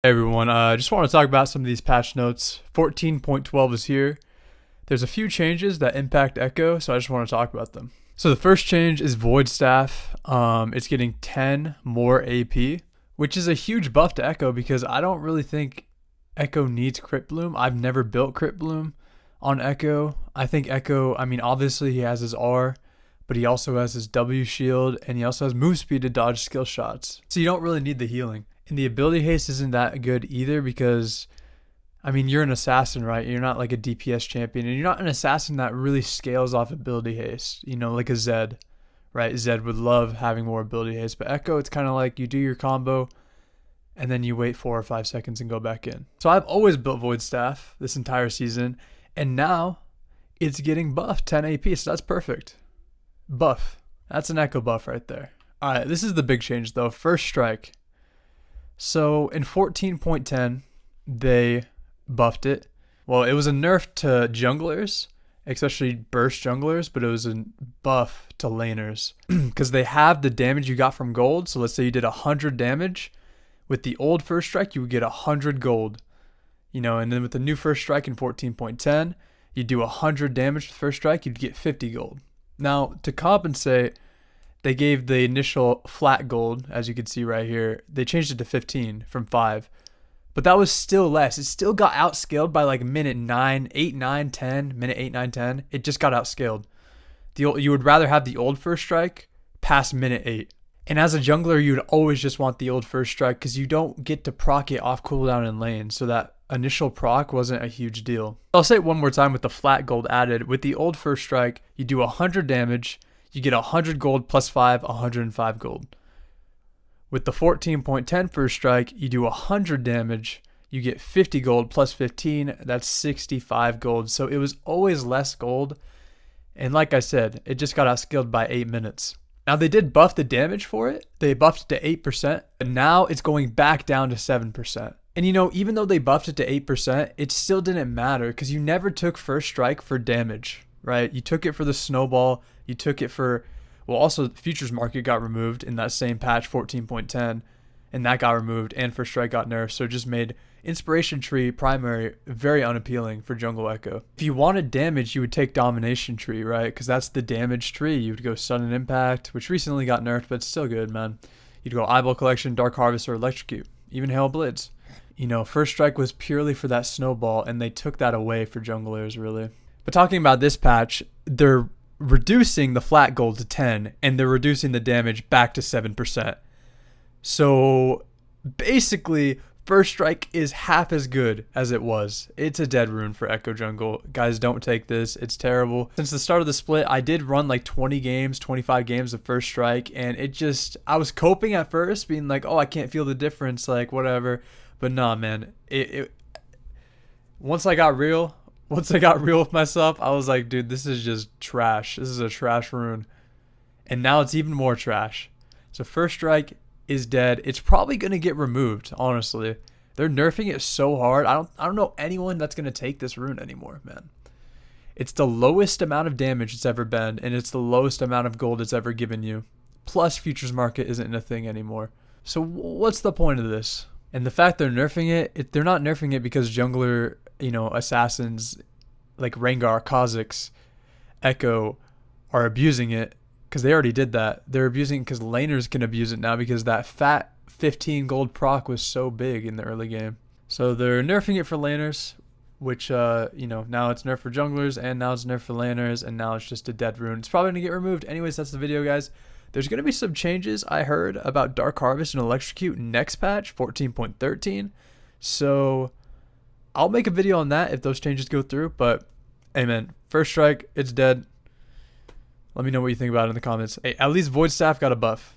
Hey everyone, I just want to talk about some of these patch notes. 14.12 is here. There's a few changes that impact Ekko, so I just want to talk about them. So the first change is Void Staff. It's getting 10 more AP, which is a huge buff to Ekko because I don't really think Ekko needs Crit Bloom. I've never built Crit Bloom on Ekko. I think Ekko, obviously he has his R, but he also has his W shield, and he also has move speed to dodge skill shots. So you don't really need the healing. And the ability haste isn't that good either because, you're an assassin, right? You're not like a DPS champion, and you're not an assassin that really scales off ability haste, like a Zed, right? Zed would love having more ability haste, but Ekko, it's kind of like you do your combo, and then you wait 4 or 5 seconds and go back in. So I've always built Void Staff this entire season, and now it's getting buffed 10 AP, so that's perfect. Buff. That's an Ekko buff right there. All right, this is the big change though. First strike. So in 14.10, they buffed it. Well, it was a nerf to junglers, especially burst junglers, but it was a buff to laners because they have the damage you got from gold. So let's say you did 100 damage. With the old first strike, you would get 100 gold. And then with the new first strike in 14.10, you do 100 damage with first strike, you'd get 50 gold. Now, to compensate, they gave the initial flat gold, as you can see right here. They changed it to 15 from 5. But that was still less. It still got outscaled by like minute 9, 8, 9, 10. Minute 8, 9, 10. It just got outscaled. You would rather have the old first strike past minute 8. And as a jungler, you'd always just want the old first strike because you don't get to proc it off cooldown in lane. So that initial proc wasn't a huge deal. I'll say it one more time with the flat gold added. With the old first strike, you do 100 damage. You get 100 gold plus 5, 105 gold. With the 14.10 first strike, you do 100 damage. You get 50 gold plus 15. That's 65 gold. So it was always less gold. And like I said, it just got outscaled by 8 minutes. Now they did buff the damage for it. They buffed it to 8%. And now it's going back down to 7%. And even though they buffed it to 8%, it still didn't matter because you never took first strike for damage, right? You took it for the snowball. You took it for, also the futures market got removed in that same patch 14.10, and that got removed, and first strike got nerfed. So it just made inspiration tree primary very unappealing for jungle Ekko. If you wanted damage, you would take domination tree, right? Because that's the damage tree. You would go sudden impact, which recently got nerfed, but it's still good, man. You'd go eyeball collection, dark harvest, or electrocute, even hail blades. First strike was purely for that snowball, and they took that away for junglers, really. But talking about this patch, they're reducing the flat gold to 10, and they're reducing the damage back to 7%. So basically, first strike is half as good as it was. It's a dead rune for Ekko jungle. Guys, don't take this. It's terrible. Since the start of the split, I did run like 20 games, 25 games of first strike, and I was coping at first, being like, oh, I can't feel the difference, like whatever. But nah, man, once I got real with myself, I was like, dude, this is just trash. This is a trash rune. And now it's even more trash. So first strike is dead. It's probably going to get removed, honestly. They're nerfing it so hard. I don't know anyone that's going to take this rune anymore, man. It's the lowest amount of damage it's ever been, and it's the lowest amount of gold it's ever given you. Plus, futures market isn't a thing anymore. So what's the point of this? And the fact they're nerfing it, they're not nerfing it because jungler, assassins like Rengar, Kha'Zix, Ekko are abusing it because they already did that. They're abusing it because laners can abuse it now because that fat 15 gold proc was so big in the early game. So they're nerfing it for laners, which, now it's nerfed for junglers, and now it's nerfed for laners, and now it's just a dead rune. It's probably going to get removed. Anyways, that's the video, guys. There's going to be some changes, I heard, about Dark Harvest and Electrocute next patch, 14.13. So I'll make a video on that if those changes go through. But, hey, man, first strike, it's dead. Let me know what you think about it in the comments. Hey, at least Void Staff got a buff.